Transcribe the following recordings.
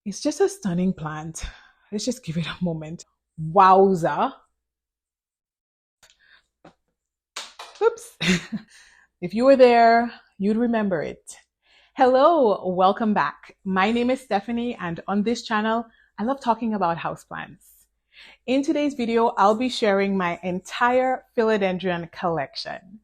It's just a stunning plant. Let's just give it a moment. Wowza. Oops. If you were there, you'd remember it. Hello, welcome back. My name is Stephanie, and on this channel, I love talking about houseplants. In today's video, I'll be sharing my entire philodendron collection.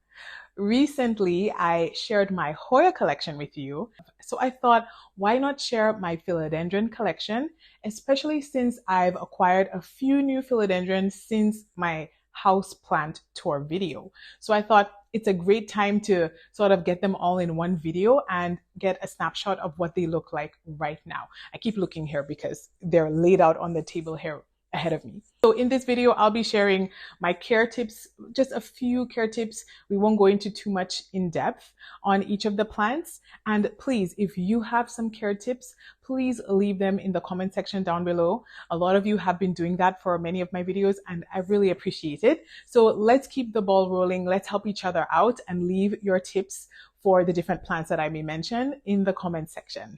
Recently, I shared my Hoya collection with you, so I thought, why not share my philodendron collection, especially since I've acquired a few new philodendrons since my houseplant tour video. So I thought it's a great time to sort of get them all in one video and get a snapshot of what they look like right now. I keep looking here because they're laid out on the table here ahead of me. So in this video, I'll be sharing my care tips, just a few care tips. We won't go into too much in depth on each of the plants. And please, if you have some care tips, please leave them in the comment section down below. A lot of you have been doing that for many of my videos, and I really appreciate it. So let's keep the ball rolling. Let's help each other out and leave your tips for the different plants that I may mention in the comment section.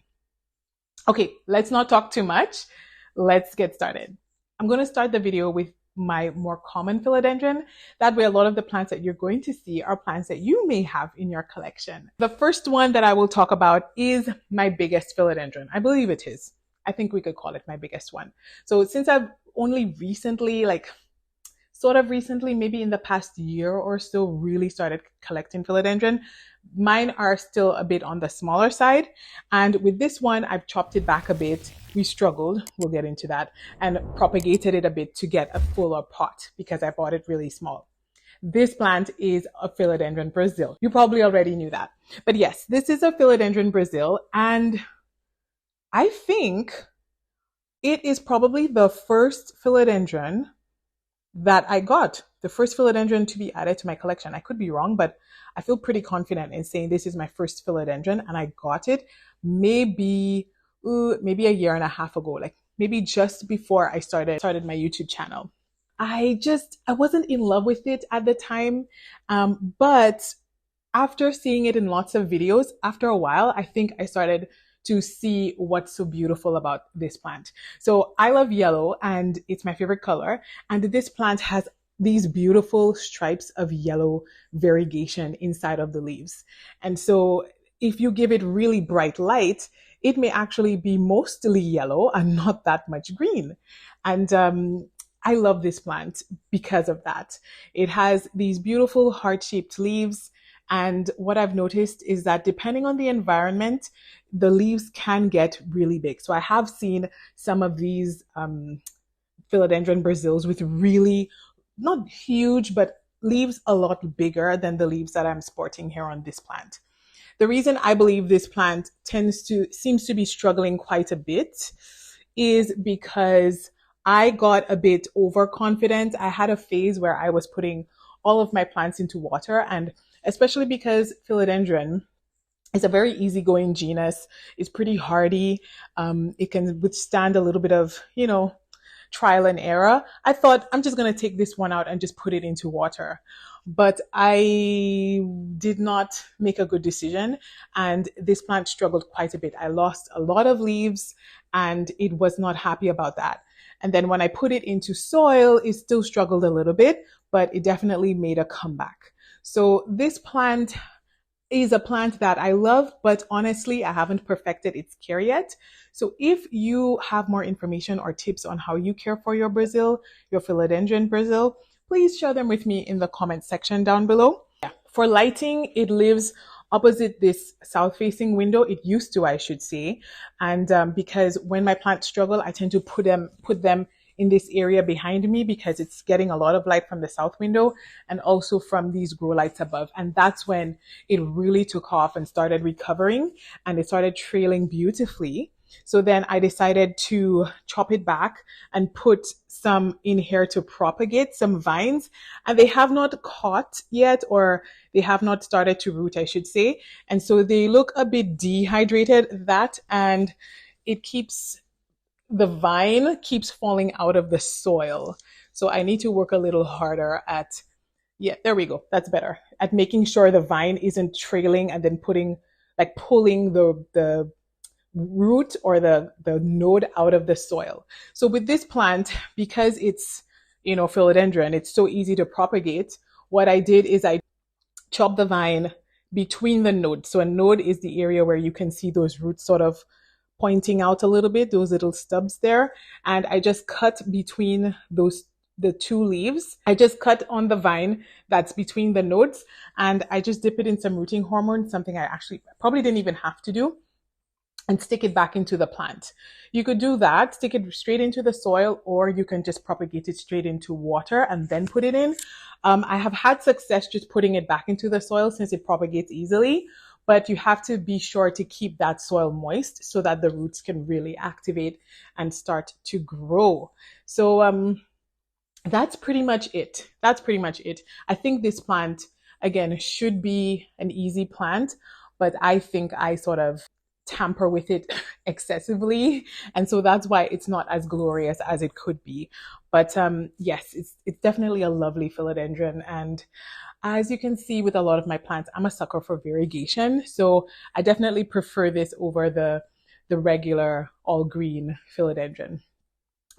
Okay, let's not talk too much. Let's get started. I'm going to start the video with my more common philodendron. That way, a lot of the plants that you're going to see are plants that you may have in your collection. The first one that I will talk about is my biggest philodendron. I believe it is. I think we could call it my biggest one. So since I've only recently, maybe in the past year or so, really started collecting philodendron, mine are still a bit on the smaller side. And with this one, I've chopped it back a bit. We struggled, we'll get into that, and propagated it a bit to get a fuller pot because I bought it really small. This plant is a Philodendron Brazil. You probably already knew that. But yes, this is a Philodendron Brazil, and I think it is probably the first philodendron that I got, the first philodendron to be added to my collection. I could be wrong, but I feel pretty confident in saying this is my first philodendron, and I got it maybe a year and a half ago, like maybe just before I started my YouTube channel. I wasn't in love with it at the time, but after seeing it in lots of videos, after a while, I think I started to see what's so beautiful about this plant. So I love yellow, and it's my favorite color. And this plant has these beautiful stripes of yellow variegation inside of the leaves. And so if you give it really bright light, it may actually be mostly yellow and not that much green. And I love this plant because of that. It has these beautiful heart-shaped leaves. And what I've noticed is that depending on the environment, the leaves can get really big. So I have seen some of these Philodendron Brazils with really, not huge, but leaves a lot bigger than the leaves that I'm sporting here on this plant. The reason I believe this plant seems to be struggling quite a bit is because I got a bit overconfident. I had a phase where I was putting all of my plants into water, and especially because philodendron is a very easygoing genus. It's pretty hardy. It can withstand a little bit of, trial and error. I thought I'm just going to take this one out and just put it into water. But I did not make a good decision, and this plant struggled quite a bit. I lost a lot of leaves, and it was not happy about that. And then when I put it into soil, it still struggled a little bit, but it definitely made a comeback. So this plant is a plant that I love, but honestly, I haven't perfected its care yet. So if you have more information or tips on how you care for your Brazil, your Philodendron Brazil, please share them with me in the comment section down below. Yeah. For lighting, it lives opposite this south-facing window. It used to, I should say. And because when my plants struggle, I tend to put them in this area behind me because it's getting a lot of light from the south window and also from these grow lights above. And that's when it really took off and started recovering, and it started trailing beautifully. So then I decided to chop it back and put some in here to propagate some vines, and they have not caught yet, or they have not started to root, I should say. And so they look a bit dehydrated, and the vine keeps falling out of the soil. So I need to work a little harder at, yeah, there we go. That's better. At making sure the vine isn't trailing and then pulling the root or the node out of the soil. So with this plant, because it's, philodendron, it's so easy to propagate. What I did is I chopped the vine between the nodes. So a node is the area where you can see those roots sort of pointing out a little bit, those little stubs there. And I just cut between the two leaves. I just cut on the vine that's between the nodes, and I just dip it in some rooting hormone, something I actually probably didn't even have to do, and stick it back into the plant. You could do that, stick it straight into the soil, or you can just propagate it straight into water and then put it in. I have had success just putting it back into the soil since it propagates easily, but you have to be sure to keep that soil moist so that the roots can really activate and start to grow. So that's pretty much it. That's pretty much it. I think this plant, again, should be an easy plant, but I think I sort of tamper with it excessively, and so that's why it's not as glorious as it could be. But yes, it's definitely a lovely philodendron, and as you can see with a lot of my plants, I'm a sucker for variegation, so I definitely prefer this over the regular all green philodendron.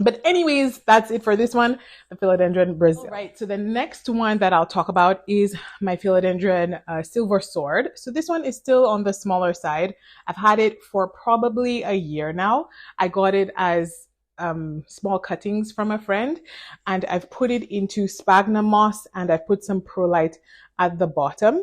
But anyways, that's it for this one, the Philodendron Brazil. All right, so the next one that I'll talk about is my Philodendron Silver Sword. So this one is still on the smaller side. I've had it for probably a year now. I got it as small cuttings from a friend, and I've put it into sphagnum moss, and I've put some perlite at the bottom.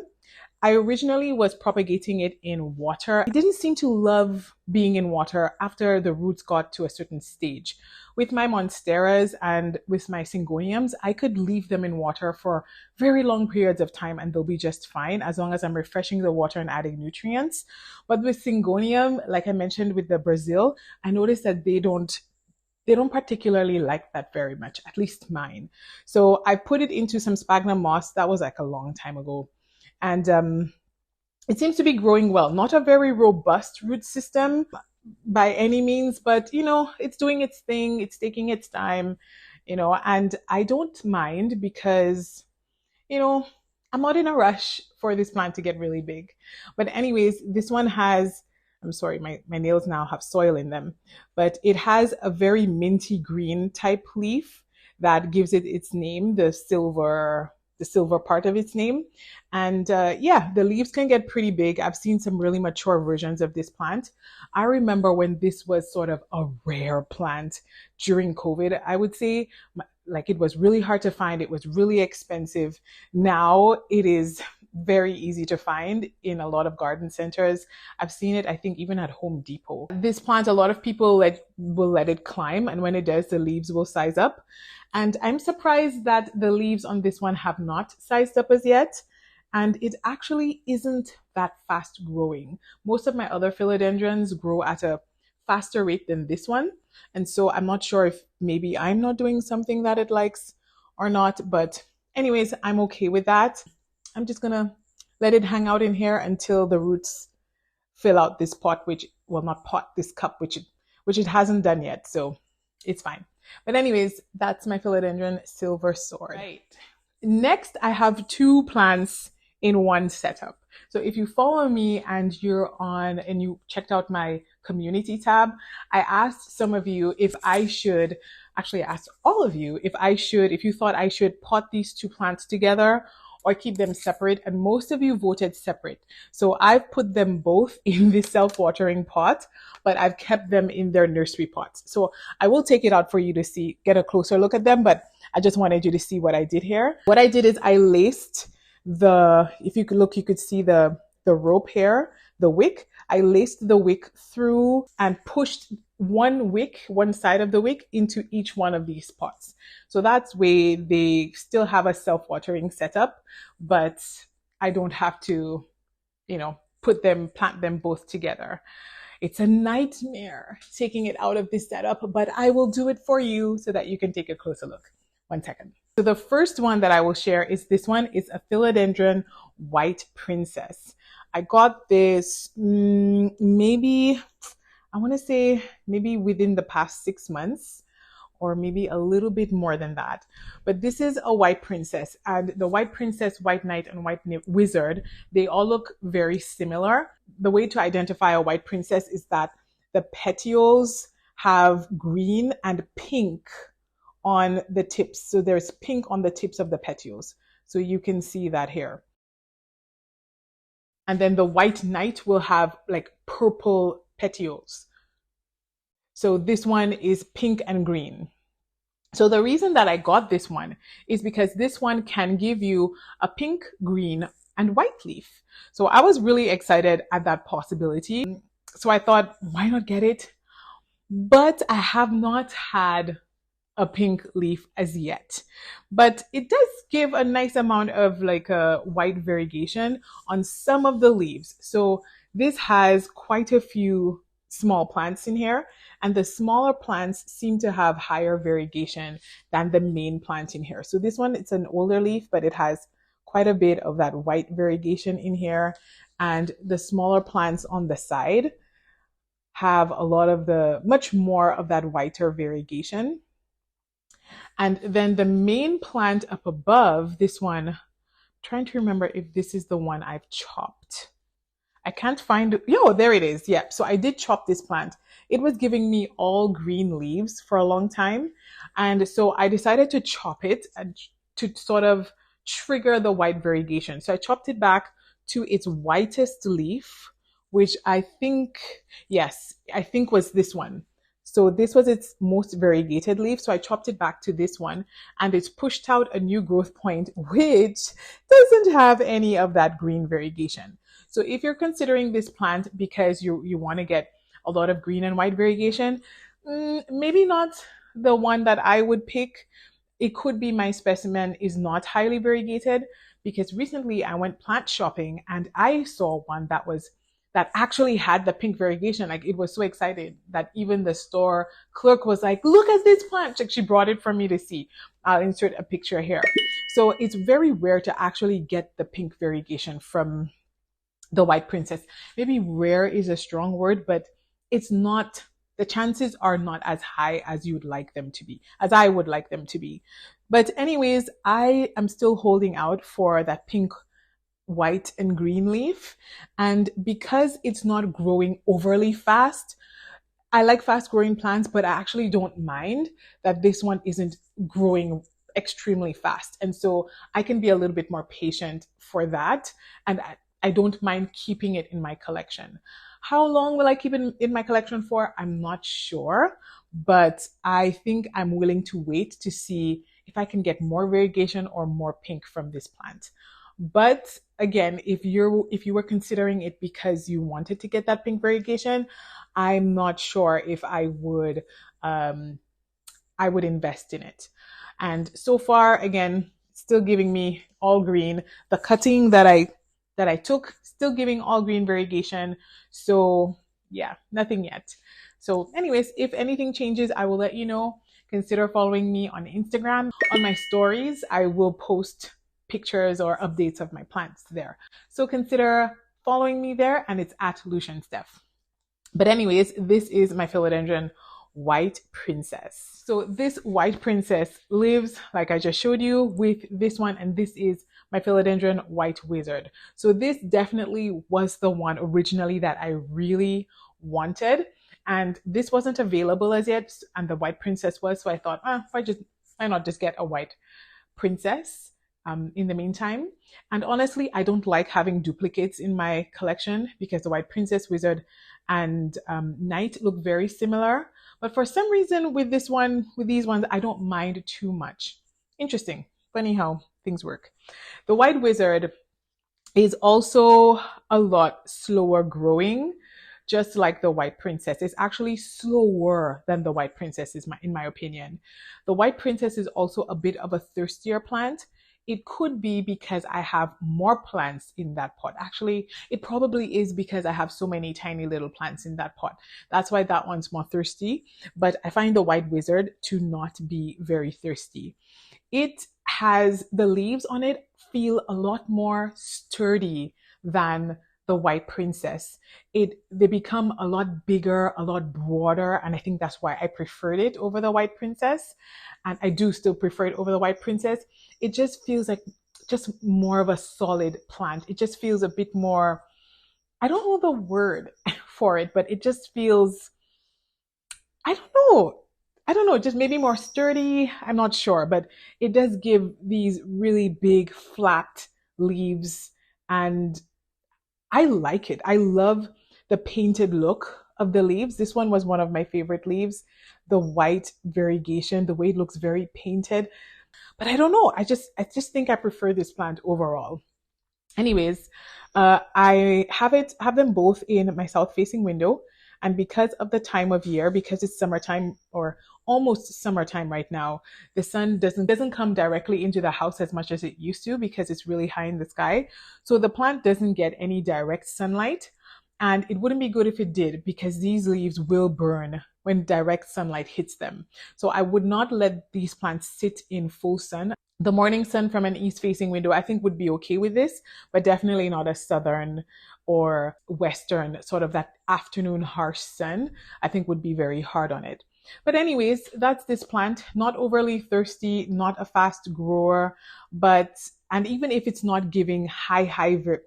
I originally was propagating it in water. I didn't seem to love being in water after the roots got to a certain stage. With my monsteras and with my syngoniums, I could leave them in water for very long periods of time and they'll be just fine as long as I'm refreshing the water and adding nutrients. But with syngonium, like I mentioned with the Brazil, I noticed that they don't particularly like that very much, at least mine. So I put it into some sphagnum moss. That was like a long time ago. And it seems to be growing well. Not a very robust root system by any means, but it's doing its thing. It's taking its time, and I don't mind because, I'm not in a rush for this plant to get really big. But anyways, this one has, I'm sorry, my nails now have soil in them, but it has a very minty green type leaf that gives it its name, the silver part of its name. And yeah, the leaves can get pretty big. I've seen some really mature versions of this plant. I remember when this was sort of a rare plant during COVID, I would say, like it was really hard to find. It was really expensive. Now it is very easy to find in a lot of garden centers. I've seen it, I think, even at Home Depot. This plant, a lot of people will let it climb, and when it does, the leaves will size up. And I'm surprised that the leaves on this one have not sized up as yet. And it actually isn't that fast growing. Most of my other philodendrons grow at a faster rate than this one. And so I'm not sure if maybe I'm not doing something that it likes or not. But anyways, I'm okay with that. I'm just gonna let it hang out in here until the roots fill out this pot, this cup, which it hasn't done yet. So it's fine. But anyways, that's my Philodendron Silver Sword. Right. Next, I have two plants in one setup. So if you follow me and you checked out my community tab, I asked some of you if I should, actually I asked all of you if you thought I should pot these two plants together or keep them separate, and most of you voted separate. So I've put them both in the self-watering pot, but I've kept them in their nursery pots. So I will take it out for you to get a closer look at them, but I just wanted you to see what I did here. What I did is I laced if you could look, you could see the rope here, the wick. I laced the wick through and pushed one side of the wick into each one of these pots. So that's way they still have a self-watering setup, but I don't have to, plant them both together. It's a nightmare taking it out of this setup, but I will do it for you so that you can take a closer look. 1 second. So the first one that I will share is this one. It's a Philodendron White Princess. I got this maybe within the past 6 months, or maybe a little bit more than that. But this is a white princess, and the white princess, white knight, and white wizard, they all look very similar. The way to identify a white princess is that the petioles have green and pink on the tips. So there's pink on the tips of the petioles. So you can see that here. And then the white knight will have like purple petioles. So this one is pink and green. So the reason that I got this one is because this one can give you a pink, green, and white leaf. So I was really excited at that possibility. So I thought, why not get it? But I have not had a pink leaf as yet, but it does give a nice amount of like a white variegation on some of the leaves. So this has quite a few small plants in here, and the smaller plants seem to have higher variegation than the main plant in here. So this one, it's an older leaf, but it has quite a bit of that white variegation in here, and the smaller plants on the side have a lot of much more of that whiter variegation. And then the main plant up above, this one, I'm trying to remember if this is the one I've chopped. I can't find it. Yo, there it is. Yeah. So I did chop this plant. It was giving me all green leaves for a long time. And so I decided to chop it and to sort of trigger the white variegation. So I chopped it back to its whitest leaf, which I think, yes, I think was this one. So this was its most variegated leaf. So I chopped it back to this one, and it's pushed out a new growth point, which doesn't have any of that green variegation. So if you're considering this plant because you want to get a lot of green and white variegation, maybe not the one that I would pick. It could be my specimen is not highly variegated, because recently I went plant shopping and I saw one that actually had the pink variegation. Like, it was so excited that even the store clerk was like, look at this plant. Like, she brought it for me to see. I'll insert a picture here. So it's very rare to actually get the pink variegation from the white princess. Maybe rare is a strong word, but it's not, the chances are not as high as you'd like them to be, as I would like them to be. But anyways, I am still holding out for that pink, white, and green leaf. And because it's not growing overly fast, I like fast growing plants, but I actually don't mind that this one isn't growing extremely fast. And so I can be a little bit more patient for that. And I don't mind keeping it in my collection. How long will I keep it in my collection for? I'm not sure, but I think I'm willing to wait to see if I can get more variegation or more pink from this plant. But again, if you were considering it because you wanted to get that pink variegation, I'm not sure if I would invest in it. And so far, again, still giving me all green. The cutting that I took, still giving all green variegation. So yeah, nothing yet. So anyways, if anything changes, I will let you know. Consider following me on Instagram. On my stories, I will post pictures or updates of my plants there. So consider following me there, and it's at Lucian Steph. But anyways, this is my Philodendron White Princess. So this White Princess lives, like I just showed you, with this one, and this is my Philodendron White Wizard. So this definitely was the one originally that I really wanted, and this wasn't available as yet, and the White Princess was, so I thought, why not just get a White Princess in the meantime. And honestly, I don't like having duplicates in my collection because the White Princess, Wizard, and Knight look very similar. But for some reason with these ones, I don't mind too much. Interesting. Funny how things work. The White Wizard is also a lot slower growing, just like the White Princess. It's actually slower than the White Princess, in my opinion. The White Princess is also a bit of a thirstier plant. It could be because I have more plants in that pot. Actually, it probably is because I have so many tiny little plants in that pot. That's why that one's more thirsty. But I find the White Wizard to not be very thirsty. It has, the leaves on it feel a lot more sturdy than the White Princess. They become a lot bigger, a lot broader, and I think that's why I preferred it over the White Princess. And I do still prefer it over the White Princess. It just feels like just more of a solid plant. It just feels a bit more, I don't know the word for it, but it just feels I don't know. I don't know, just maybe more sturdy. I'm not sure, but it does give these really big flat leaves, and I like it. I love the painted look of the leaves. This one was one of my favorite leaves. The white variegation, the way it looks very painted. But I don't know. I just think I prefer this plant overall. Anyways, I have them both in my south facing window. And because of the time of year, because it's summertime or almost summertime right now, the sun doesn't come directly into the house as much as it used to because it's really high in the sky. So the plant doesn't get any direct sunlight. And it wouldn't be good if it did because these leaves will burn when direct sunlight hits them. So I would not let these plants sit in full sun. The morning sun from an east facing window, I think would be okay with this, but definitely not a southern or western sort of that afternoon harsh sun, I think would be very hard on it. But anyways, that's this plant. Not overly thirsty, not a fast grower, but and even if it's not giving high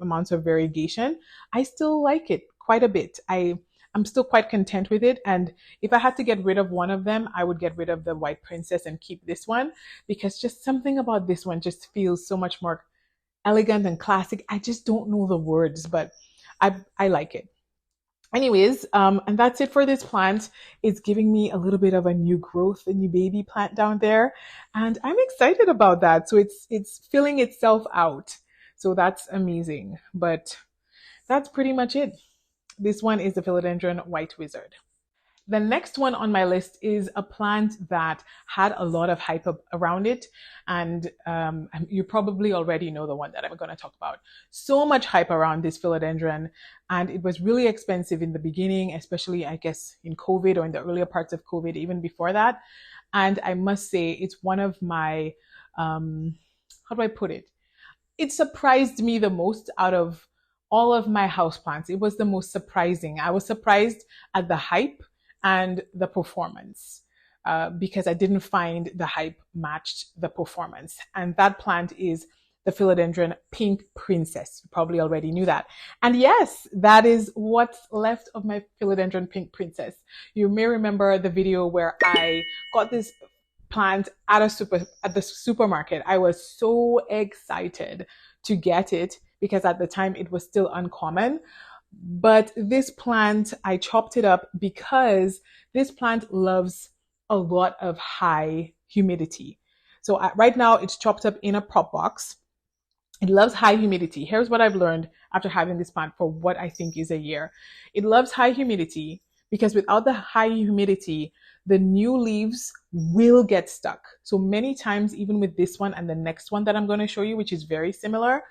amounts of variegation, I still like it quite a bit. I'm still quite content with it. And if I had to get rid of one of them, I would get rid of the White Princess and keep this one because just something about this one just feels so much more elegant and classic. I just don't know the words, but I like it. Anyways, and that's it for this plant. It's giving me a little bit of a new growth, a new baby plant down there, and I'm excited about that. So it's filling itself out. So that's amazing. But that's pretty much it. This one is the Philodendron White Wizard. The next one on my list is a plant that had a lot of hype around it. And you probably already know the one that I'm going to talk about. So much hype around this philodendron. And it was really expensive in the beginning, especially, I guess, in COVID or in the earlier parts of COVID, even before that. And I must say, it's one of my, how do I put it? It surprised me the most out of all of my houseplants. It was the most surprising. I was surprised at the hype and the performance because I didn't find the hype matched the performance. And that plant is the Philodendron Pink Princess. You probably already knew that. And yes, that is what's left of my Philodendron Pink Princess. You may remember the video where I got this plant at the supermarket. I was so excited to get it because at the time it was still uncommon. But this plant, I chopped it up because this plant loves a lot of high humidity. So right now it's chopped up in a prop box. It loves high humidity. Here's what I've learned after having this plant for what I think is a year. It loves high humidity because without the high humidity, the new leaves will get stuck. So many times, even with this one and the next one that I'm going to show you, which is very similar,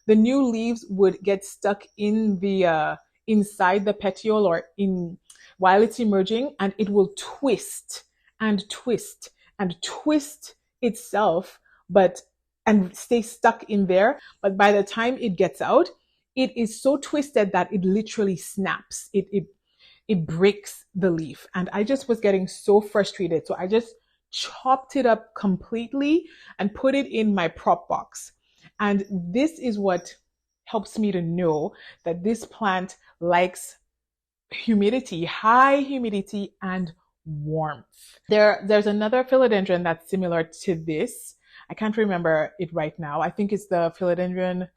the new leaves would get stuck in the inside the petiole or in while it's emerging, and it will twist and twist and twist itself, but and stay stuck in there. But by the time it gets out, it is so twisted that it literally snaps. It breaks the leaf. And I just was getting so frustrated. So I just chopped it up completely and put it in my prop box. And this is what helps me to know that this plant likes humidity, high humidity and warmth. There's another philodendron that's similar to this. I can't remember it right now. I think it's the philodendron,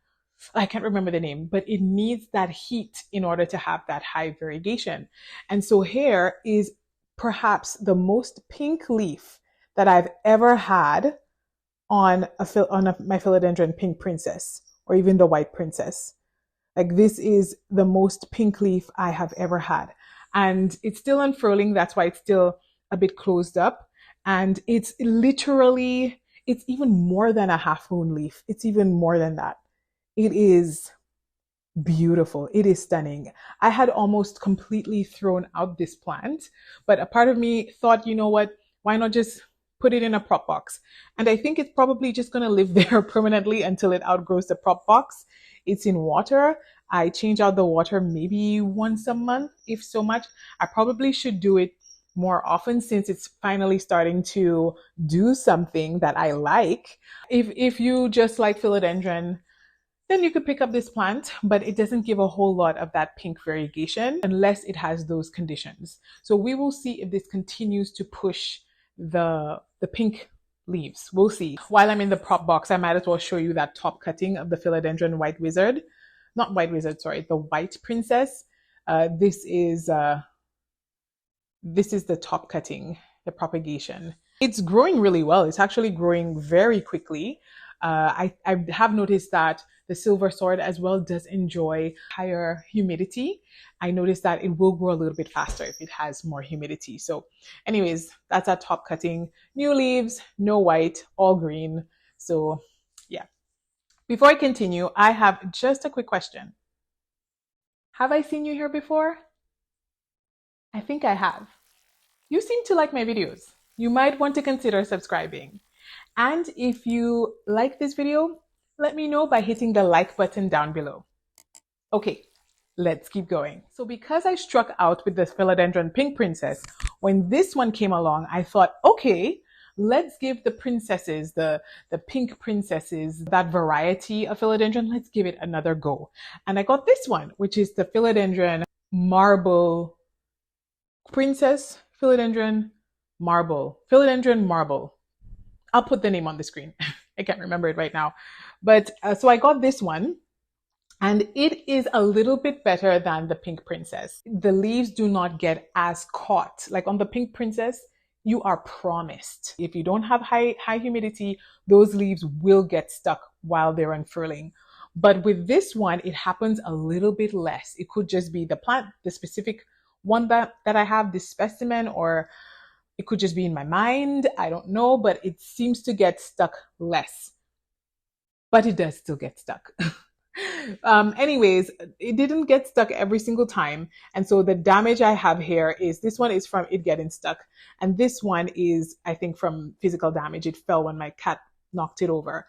I can't remember the name, but it needs that heat in order to have that high variegation. And so here is perhaps the most pink leaf that I've ever had on my Philodendron Pink Princess or even the White Princess. Like this is the most pink leaf I have ever had. And it's still unfurling. That's why it's still a bit closed up. And it's literally, it's even more than a half moon leaf. It's even more than that. It is beautiful. It is stunning. I had almost completely thrown out this plant, but a part of me thought, you know what, why not just put it in a prop box? And I think it's probably just going to live there permanently until it outgrows the prop box. It's in water. I change out the water maybe once a month, if so much. I probably should do it more often since it's finally starting to do something that I like. If you just like philodendron, then you could pick up this plant, but it doesn't give a whole lot of that pink variegation unless it has those conditions. So we will see if this continues to push the pink leaves. We'll see. While I'm in the prop box, I might as well show you that top cutting of the Philodendron White Wizard. Not White Wizard, sorry, the White Princess. This is the top cutting, the propagation. It's growing really well. It's actually growing very quickly. I have noticed that the silver sword as well does enjoy higher humidity. I noticed that it will grow a little bit faster if it has more humidity. So anyways, that's our top cutting. New leaves, no white, all green. So yeah. Before I continue, I have just a quick question. Have I seen you here before? I think I have. You seem to like my videos. You might want to consider subscribing. And if you like this video, let me know by hitting the like button down below. Okay, let's keep going. So because I struck out with the Philodendron Pink Princess, when this one came along, I thought, okay, let's give the princesses, the pink princesses, that variety of philodendron, let's give it another go. And I got this one, which is the Philodendron Marble Princess, Philodendron Marble. I'll put the name on the screen. I can't remember it right now. But so I got this one, and it is a little bit better than the Pink Princess. The leaves do not get as caught. Like on the Pink Princess, you are promised. If you don't have high humidity, those leaves will get stuck while they're unfurling. But with this one, it happens a little bit less. It could just be the plant, the specific one that I have, this specimen, or it could just be in my mind. I don't know, but it seems to get stuck less. But it does still get stuck. Anyways, it didn't get stuck every single time. And so the damage I have here is, this one is from it getting stuck. And this one is, I think, from physical damage. It fell when my cat knocked it over.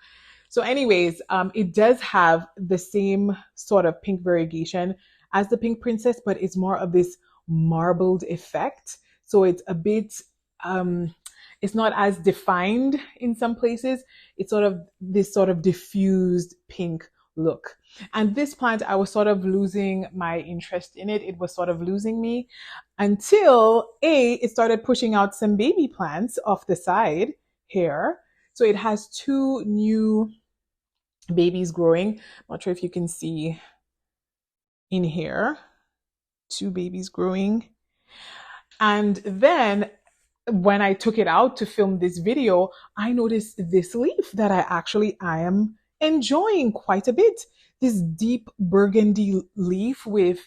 So anyways, it does have the same sort of pink variegation as the Pink Princess, but it's more of this marbled effect. So it's a bit, it's not as defined in some places. It's sort of this sort of diffused pink look. And this plant, I was sort of losing my interest in it. It was sort of losing me until it started pushing out some baby plants off the side here. So it has two new babies growing. I'm not sure if you can see in here, two babies growing. And then when I took it out to film this video, I noticed this leaf that I am enjoying quite a bit. This deep burgundy leaf with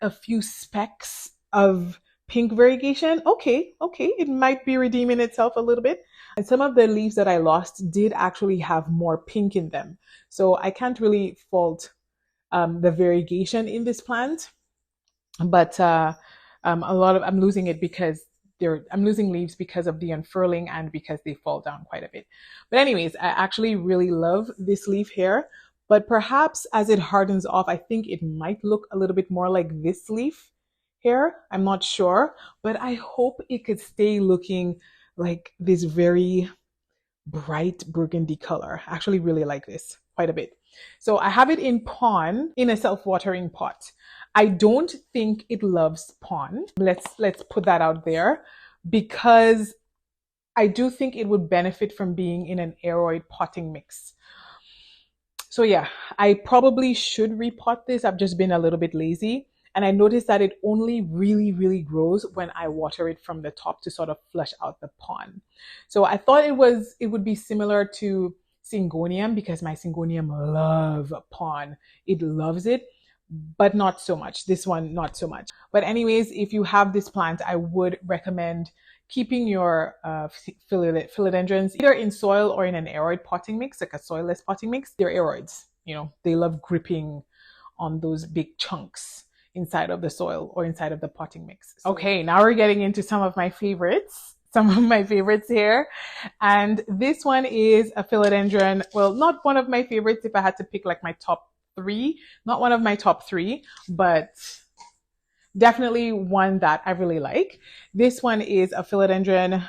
a few specks of pink variegation. Okay, it might be redeeming itself a little bit. And some of the leaves that I lost did actually have more pink in them. So I can't really fault the variegation in this plant. But I'm losing it because I'm losing leaves because of the unfurling and because they fall down quite a bit. But anyways, I actually really love this leaf here, but perhaps as it hardens off, I think it might look a little bit more like this leaf here. I'm not sure, but I hope it could stay looking like this very bright burgundy color. I actually really like this quite a bit. So I have it in pon, in a self-watering pot. I don't think it loves pon. Let's put that out there, because I do think it would benefit from being in an aeroid potting mix. So yeah, I probably should repot this. I've just been a little bit lazy. And I noticed that it only really grows when I water it from the top to sort of flush out the pon. So I thought it would be similar to Syngonium, because my Syngonium loves pon. It loves it, but not so much. This one, not so much. But anyways, if you have this plant, I would recommend keeping your philodendrons either in soil or in an aeroid potting mix, like a soilless potting mix. They're aeroids, you know, they love gripping on those big chunks inside of the soil or inside of the potting mix. So, okay, now we're getting into some of my favorites here. And this one is a philodendron. Well, not one of my favorites if I had to pick like my top three, not one of my top three, but definitely one that I really like. This one is a Philodendron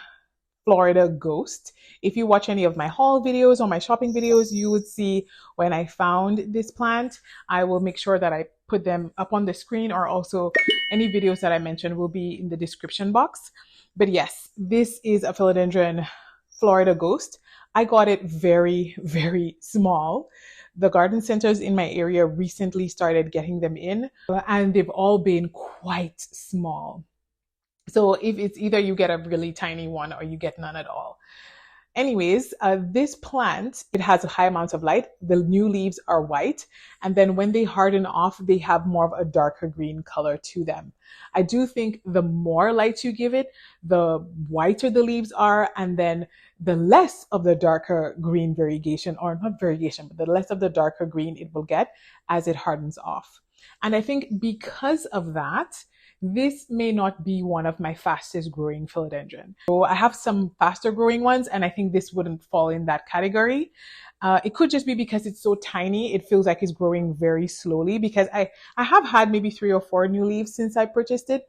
Florida Ghost. If you watch any of my haul videos or my shopping videos, you would see when I found this plant. I will make sure that I put them up on the screen, or also any videos that I mentioned will be in the description box. But yes, this is a Philodendron Florida Ghost. I got it very, very small. The garden centers in my area recently started getting them in, and they've all been quite small. So if it's either you get a really tiny one or you get none at all. Anyways, this plant, it has high amounts of light. The new leaves are white. And then when they harden off, they have more of a darker green color to them. I do think the more light you give it, the whiter the leaves are. And then the less of the darker green variegation, or not variegation, but the less of the darker green it will get as it hardens off. And I think because of that, this may not be one of my fastest growing philodendron. So I have some faster growing ones, and I think this wouldn't fall in that category. It could just be because it's so tiny, it feels like it's growing very slowly, because I have had maybe 3 or 4 new leaves since I purchased it,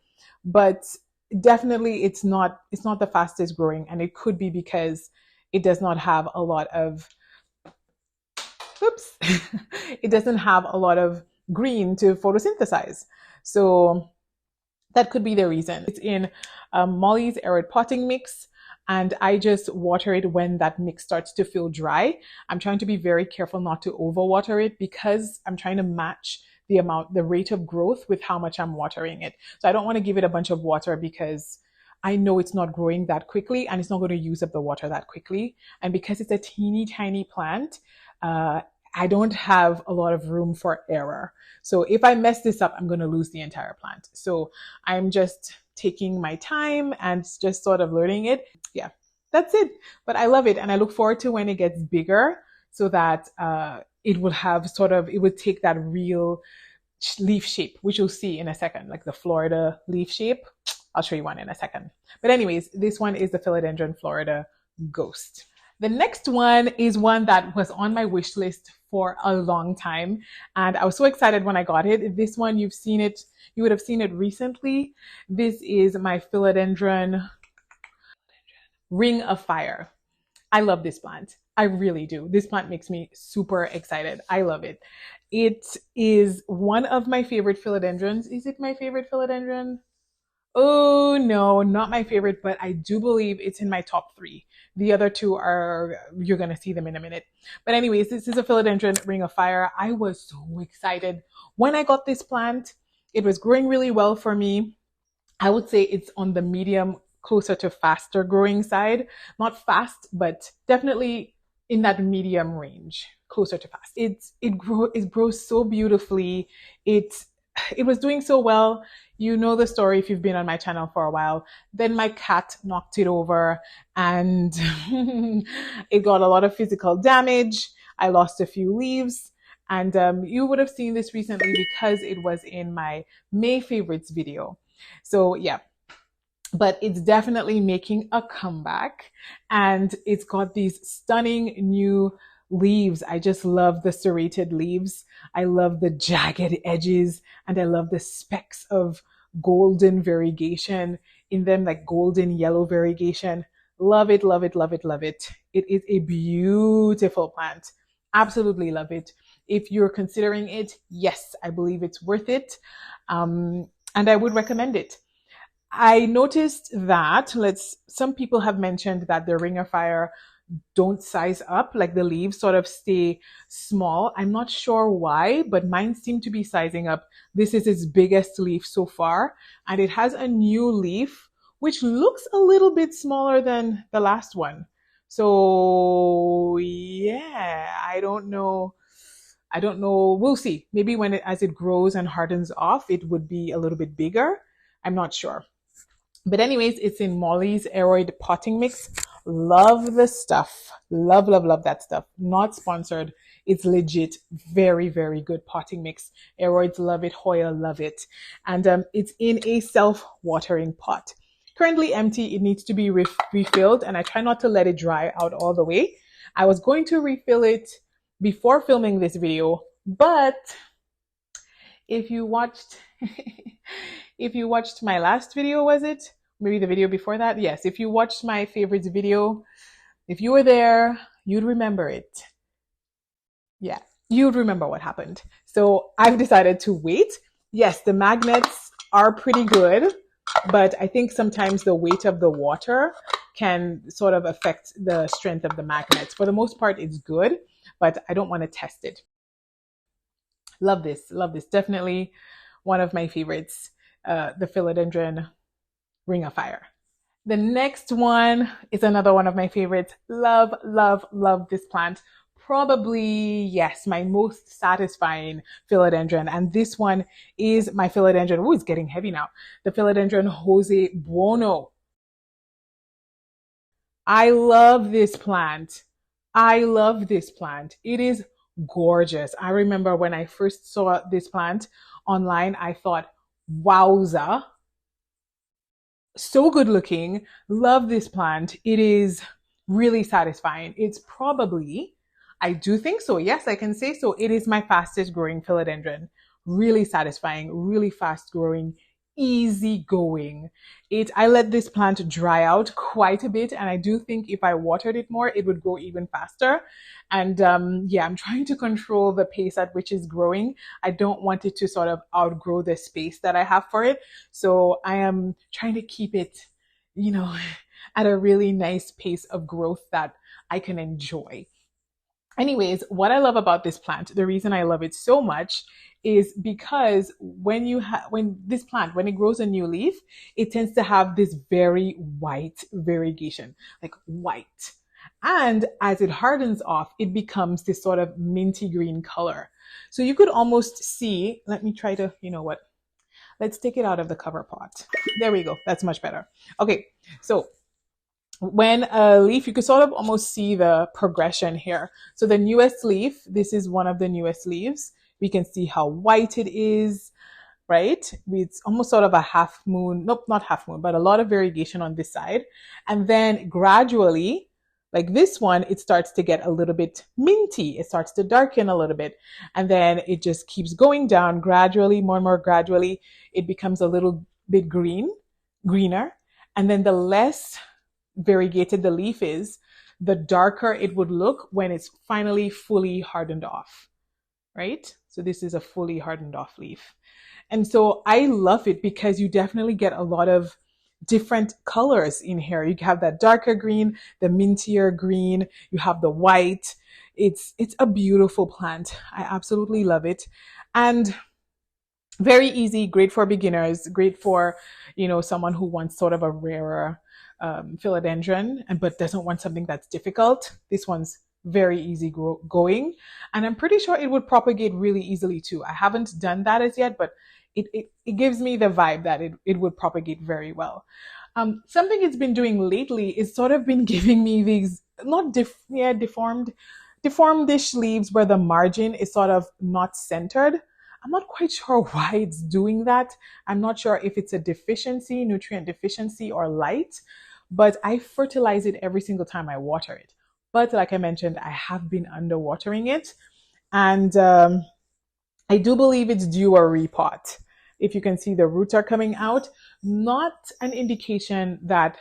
but definitely it's not the fastest growing, and it could be because it does not have a lot of, it doesn't have a lot of green to photosynthesize. So that could be the reason. It's in Molly's arid potting mix, and I just water it when that mix starts to feel dry. I'm trying to be very careful not to overwater it, because I'm trying to match the rate of growth with how much I'm watering it. So I don't want to give it a bunch of water, because I know it's not growing that quickly and it's not going to use up the water that quickly. And because it's a teeny tiny plant, I don't have a lot of room for error. So if I mess this up, I'm going to lose the entire plant. So I'm just taking my time and just sort of learning it. Yeah, that's it. But I love it. And I look forward to when it gets bigger, so that it would take that real leaf shape, which you'll see in a second, like the Florida leaf shape. I'll show you one in a second. But anyways, this one is the Philodendron Florida Ghost. The next one is one that was on my wish list for a long time, and I was so excited when I got it. This one, you would have seen it recently. This is my Philodendron Ring of Fire. I love this plant. I really do. This plant makes me super excited. I love it. It is one of my favorite philodendrons. Is it my favorite philodendron? Oh no, not my favorite, but I do believe it's in my top 3. The other 2 are, you're going to see them in a minute. But anyways, this is a Philodendron Ring of Fire. I was so excited when I got this plant. It was growing really well for me. I would say it's on the medium, closer to faster growing side. Not fast, but definitely in that medium range, closer to fast. It grows so beautifully. It was doing so well. You know the story if you've been on my channel for a while. Then my cat knocked it over, and it got a lot of physical damage. I lost a few leaves, and you would have seen this recently because it was in my May favorites video. So yeah, but it's definitely making a comeback, and it's got these stunning new leaves. I just love the serrated leaves. I love the jagged edges, and I love the specks of golden variegation in them, like golden yellow variegation. Love it, love it, love it, love it. It is a beautiful plant. Absolutely love it. If you're considering it, yes, I believe it's worth it. And I would recommend it. I noticed that some people have mentioned that the Ring of Fire don't size up, like the leaves sort of stay small. I'm not sure why, but mine seem to be sizing up. This is its biggest leaf so far, and it has a new leaf which looks a little bit smaller than the last one. So yeah, I don't know. We'll see. Maybe as it grows and hardens off, it would be a little bit bigger. I'm not sure. But anyways, it's in Molly's arid potting mix. Love the stuff. Love, love, love that stuff. Not sponsored. It's legit. Very, very good potting mix. Aroids love it. Hoya love it. And it's in a self-watering pot. Currently empty. It needs to be refilled, and I try not to let it dry out all the way. I was going to refill it before filming this video, but if you watched my last video, was it? maybe the video before that. Yes, if you watched my favorites video, if you were there, you'd remember it. Yeah, you'd remember what happened. So I've decided to wait. Yes, the magnets are pretty good, but I think sometimes the weight of the water can sort of affect the strength of the magnets. For the most part, it's good, but I don't want to test it. Love this, love this. Definitely one of my favorites, the Philodendron Ring of Fire. The next one is another one of my favorites. Love, love, love this plant. Probably, yes, my most satisfying philodendron. And this one is my philodendron. Oh, it's getting heavy now. The philodendron Jose Buono. I love this plant. I love this plant. It is gorgeous. I remember when I first saw this plant online, I thought, wowza, so good looking. Love this plant. It is really satisfying. It's probably, I do think so. Yes, I can say so. It is my fastest growing philodendron. Really satisfying, really fast growing, easy going. I let this plant dry out quite a bit, and I do think if I watered it more, it would grow even faster. And yeah, I'm trying to control the pace at which it's growing. I don't want it to sort of outgrow the space that I have for it. So I am trying to keep it, you know, at a really nice pace of growth that I can enjoy. Anyways, what I love about this plant, the reason I love it so much is because when this plant, when it grows a new leaf, it tends to have this very white variegation, like white. And as it hardens off, it becomes this sort of minty green color. So you could almost see, let me try to, you know what? Let's take it out of the cover pot. There we go. That's much better. Okay. So when a leaf, you can sort of almost see the progression here. So the newest leaf, this is one of the newest leaves. We can see how white it is, right? It's almost sort of a half moon. Nope, not half moon, but a lot of variegation on this side. And then gradually, like this one, it starts to get a little bit minty. It starts to darken a little bit. And then it just keeps going down gradually, more and more gradually. It becomes a little bit greener. And then the less variegated the leaf is, the darker it would look when it's finally fully hardened off, right? So this is a fully hardened off leaf. And so I love it because you definitely get a lot of different colors in here. You have that darker green, the mintier green, you have the white. It's a beautiful plant. I absolutely love it. And very easy, great for beginners, great for, someone who wants sort of a rarer philodendron, but doesn't want something that's difficult. This one's very easy going, and I'm pretty sure it would propagate really easily too. I haven't done that as yet, but it gives me the vibe that it would propagate very well. Something it's been doing lately is sort of been giving me these not deformed-ish leaves where the margin is sort of not centered. I'm not quite sure why it's doing that. I'm not sure if it's a deficiency, nutrient deficiency, or light, but I fertilize it every single time I water it. But like I mentioned, I have been underwatering it, and I do believe it's due a repot. If you can see the roots are coming out, that's not the indication that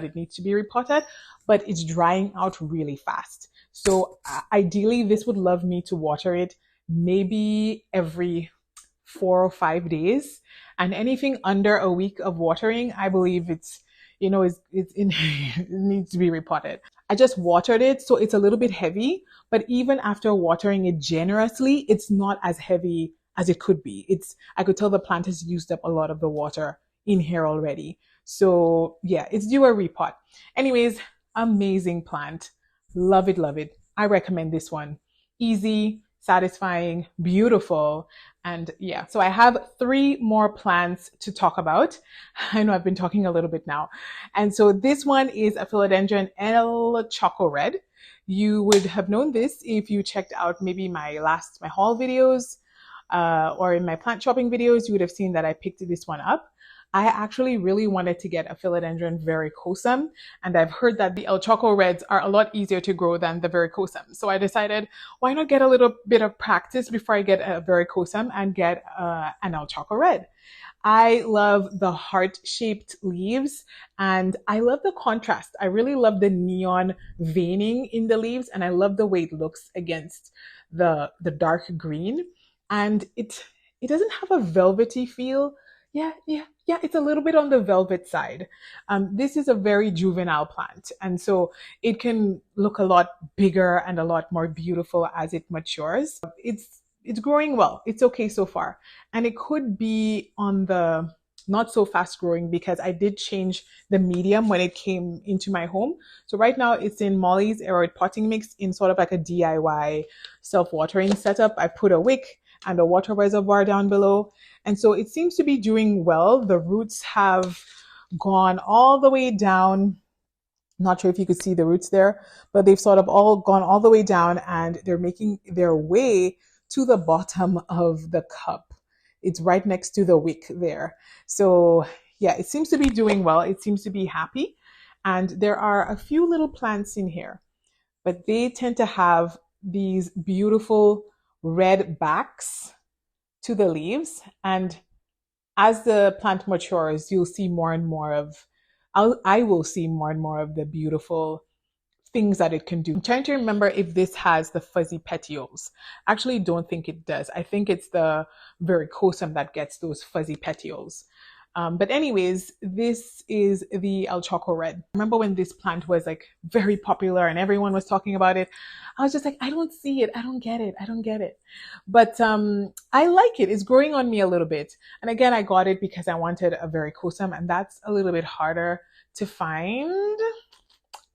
it needs to be repotted, but it's drying out really fast. So ideally, this would love me to water it maybe every 4 or 5 days, and anything under a week of watering, I believe it needs to be repotted. I just watered it, so it's a little bit heavy, but even after watering it generously, it's not as heavy as it could be. I could tell the plant has used up a lot of the water in here already. So yeah, it's due a repot. Anyways, amazing plant. Love it, love it. I recommend this one. Easy, satisfying, beautiful. And yeah, so I have 3 more plants to talk about. I know I've been talking a little bit now. And so this one is a Philodendron El Choco Red. You would have known this if you checked out maybe my haul videos, or in my plant shopping videos. You would have seen that I picked this one up. I actually really wanted to get a Philodendron Verrucosum, and I've heard that the El Choco Reds are a lot easier to grow than the Verrucosum. So I decided, why not get a little bit of practice before I get a Verrucosum and get an El Choco Red? I love the heart-shaped leaves and I love the contrast. I really love the neon veining in the leaves and I love the way it looks against the dark green. And it doesn't have a velvety feel. Yeah, it's a little bit on the velvet side. This is a very juvenile plant, and so it can look a lot bigger and a lot more beautiful as it matures. It's growing well. It's okay so far, and it could be on the not so fast growing because I did change the medium when it came into my home. So right now it's in Molly's aeroid potting mix in sort of like a DIY self-watering setup. I put a wick and a water reservoir down below. And so it seems to be doing well. The roots have gone all the way down. Not sure if you could see the roots there, but they've sort of all gone all the way down and they're making their way to the bottom of the cup. It's right next to the wick there. So yeah, it seems to be doing well. It seems to be happy. And there are a few little plants in here, but they tend to have these beautiful red backs to the leaves. And as the plant matures, you'll see more and more of, I will see more and more of the beautiful things that it can do. I'm trying to remember if this has the fuzzy petioles. Actually, don't think it does. I think it's the verrucosum that gets those fuzzy petioles. But anyways, this is the El Choco Red. I remember when this plant was like very popular and everyone was talking about it. I was just like, I don't see it. I don't get it. I don't get it. But I like it. It's growing on me a little bit. And again, I got it because I wanted a verrucosum and that's a little bit harder to find.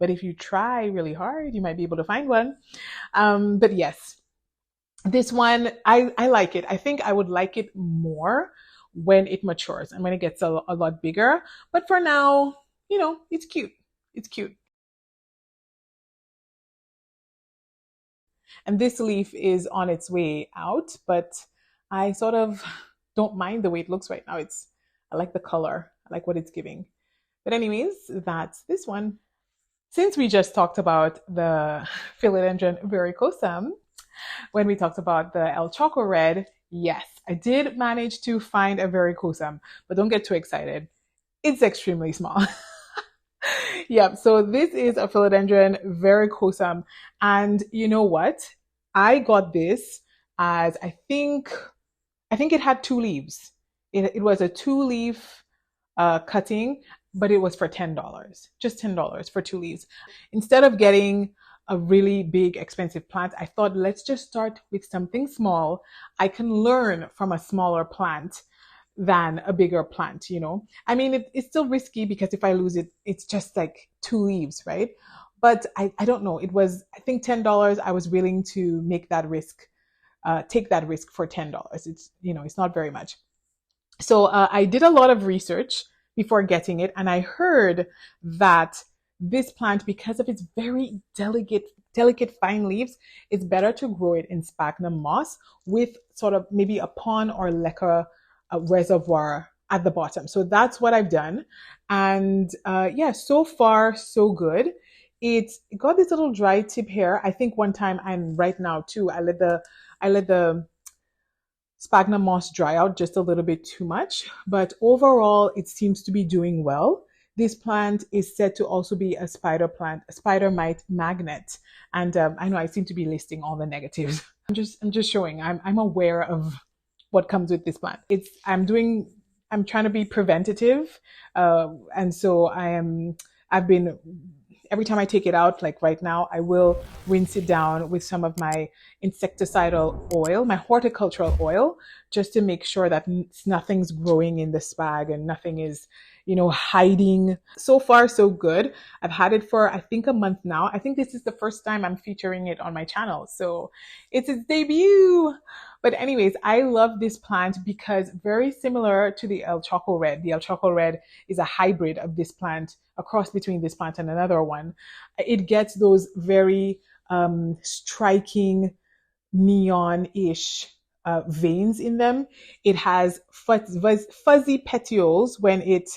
But if you try really hard, you might be able to find one. But yes, this one, I like it. I think I would like it more when it matures and when it gets a lot bigger. But for now, you know, it's cute. It's cute. And this leaf is on its way out, but I sort of don't mind the way it looks right now. I like the color. I like what it's giving. But anyways, that's this one. Since we just talked about the Philodendron Verrucosum, when we talked about the El Choco Red, yes, I did manage to find a verrucosum, but don't get too excited. It's extremely small. Yep, so this is a Philodendron Verrucosum. And you know what? I got this as I think it had two leaves. It was a two-leaf cutting, but it was for $10, just $10 for two leaves. Instead of getting a really big expensive plant, I thought let's just start with something small. I can learn from a smaller plant than a bigger plant, you know. I mean, it's still risky because if I lose it, it's just like two leaves, right? But I don't know. It was, I think $10. I was willing to make that risk, take that risk for $10. It's, you know, it's not very much. So I did a lot of research before getting it, and I heard that this plant, because of its very delicate fine leaves, it's better to grow it in sphagnum moss with sort of maybe a pond or leca reservoir at the bottom. So that's what I've done, and yeah, so far so good. It got this little dry tip here. I think one time, and right now too, I let the sphagnum moss dry out just a little bit too much, but overall it seems to be doing well. This plant is said to also be a spider plant, a spider mite magnet. And I know I seem to be listing all the negatives. I'm just showing. I'm aware of what comes with this plant. I'm trying to be preventative, and so I've been, every time I take it out, like right now, I will rinse it down with some of my insecticidal oil, my horticultural oil, just to make sure that nothing's growing in the spag and nothing is, you know, hiding. So far, so good. I've had it for, I think, a month now. I think this is the first time I'm featuring it on my channel. So it's its debut. But anyways, I love this plant because very similar to the El Choco Red. The El Choco Red is a hybrid of this plant, a cross between this plant and another one. It gets those very striking neon-ish veins in them. It has fuzzy petioles when it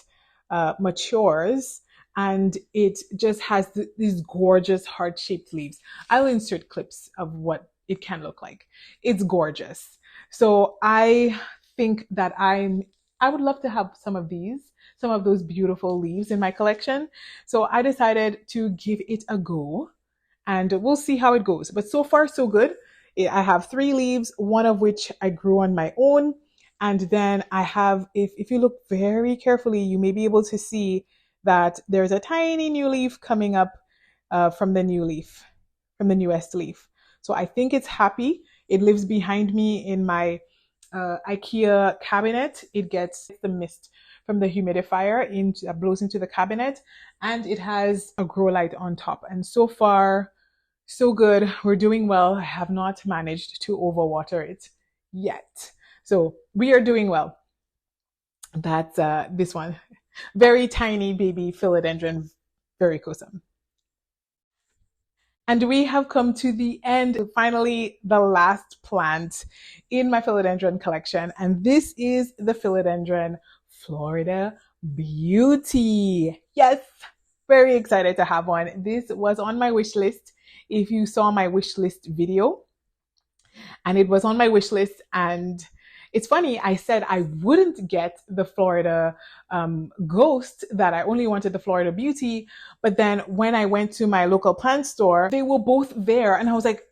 matures, and it just has these gorgeous heart-shaped leaves. I'll insert clips of what it can look like. It's gorgeous. So I think that I'm I would love to have some of these, some of those beautiful leaves in my collection. So I decided to give it a go and we'll see how it goes. But so far, so good. I have 3 leaves, one of which I grew on my own. And then I have, if you look very carefully, you may be able to see that there's a tiny new leaf coming up from the new leaf, from the newest leaf. So I think it's happy. It lives behind me in my IKEA cabinet. It gets the mist from the humidifier that blows into the cabinet, and it has a grow light on top. And so far, so good. We're doing well. I have not managed to overwater it yet. So we are doing well. That's this one. Very tiny baby Philodendron Verrucosum. And we have come to the end, finally, the last plant in my philodendron collection. And this is the Philodendron Florida Beauty. Yes, very excited to have one. This was on my wish list. If you saw my wish list video, and it was on my wish list, and it's funny, I said I wouldn't get the Florida Ghost, that I only wanted the Florida Beauty. But then when I went to my local plant store, they were both there. And I was like,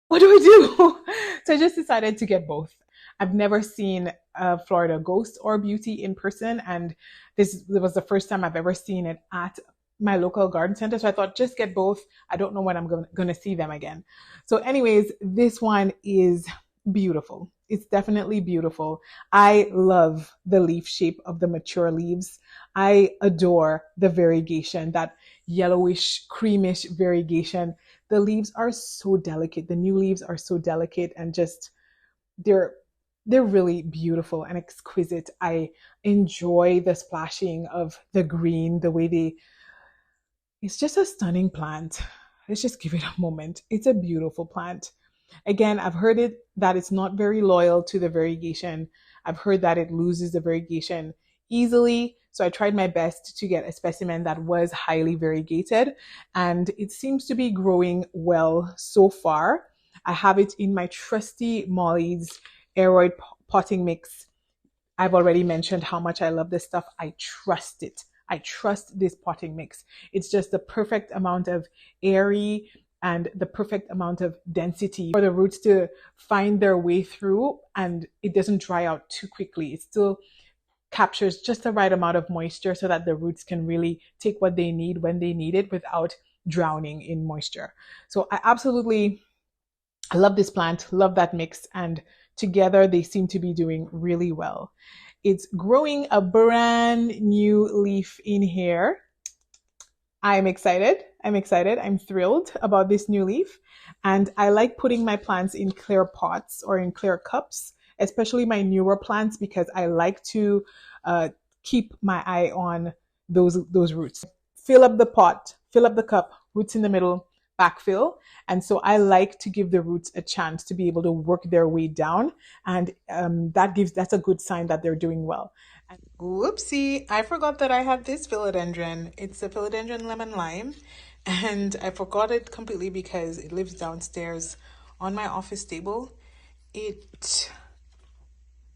what do I do? So I just decided to get both. I've never seen a Florida Ghost or Beauty in person. And this was the first time I've ever seen it at my local garden center. So I thought, just get both. I don't know when I'm going to see them again. So anyways, this one is beautiful. It's definitely beautiful. I love the leaf shape of the mature leaves. I adore the variegation, that yellowish, creamish variegation. The leaves are so delicate. The new leaves are so delicate and just, they're really beautiful and exquisite. I enjoy the splashing of the green, the way it's just a stunning plant. Let's just give it a moment. It's a beautiful plant. Again, I've heard that it's not very loyal to the variegation. I've heard that it loses the variegation easily. So I tried my best to get a specimen that was highly variegated, and it seems to be growing well so far. I have it in my trusty Molly's aeroid potting mix. I've already mentioned how much I love this stuff. I trust it. I trust this potting mix. It's just the perfect amount of airy and the perfect amount of density for the roots to find their way through, and it doesn't dry out too quickly. It still captures just the right amount of moisture so that the roots can really take what they need when they need it without drowning in moisture. So I love this plant, love that mix, and together they seem to be doing really well. It's growing a brand new leaf in here. I'm excited. I'm thrilled about this new leaf. And I like putting my plants in clear pots or in clear cups, especially my newer plants, because I like to keep my eye on those roots. Fill up the pot, fill up the cup, roots in the middle, backfill. And so I like to give the roots a chance to be able to work their way down. And that's a good sign that they're doing well. Whoopsie, I forgot that I have this philodendron. It's a philodendron lemon lime, and I forgot it completely because it lives downstairs on my office table. It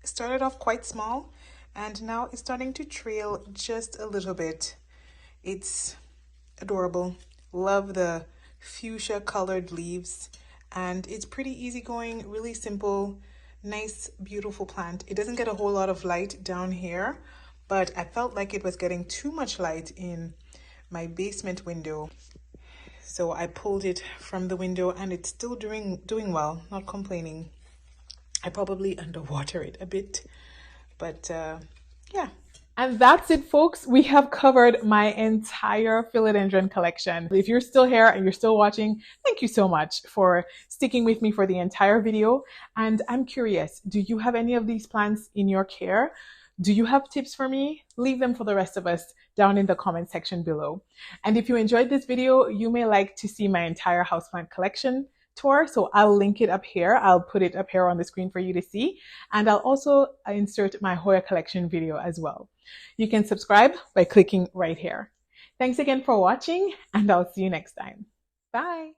started off quite small, and now it's starting to trail just a little bit. It's adorable. Love the fuchsia colored leaves, and it's pretty easygoing, really simple, nice, beautiful plant. It doesn't get a whole lot of light down here, but I felt like it was getting too much light in my basement window. So I pulled it from the window, and it's still doing well, not complaining. I probably underwater it a bit, but yeah. And that's it, folks. We have covered my entire philodendron collection. If you're still here and you're still watching, thank you so much for sticking with me for the entire video. And I'm curious, do you have any of these plants in your care? Do you have tips for me? Leave them for the rest of us down in the comment section below. And if you enjoyed this video, you may like to see my entire houseplant collection tour. So I'll link it up here. I'll put it up here on the screen for you to see. And I'll also insert my Hoya collection video as well. You can subscribe by clicking right here. Thanks again for watching, and I'll see you next time. Bye.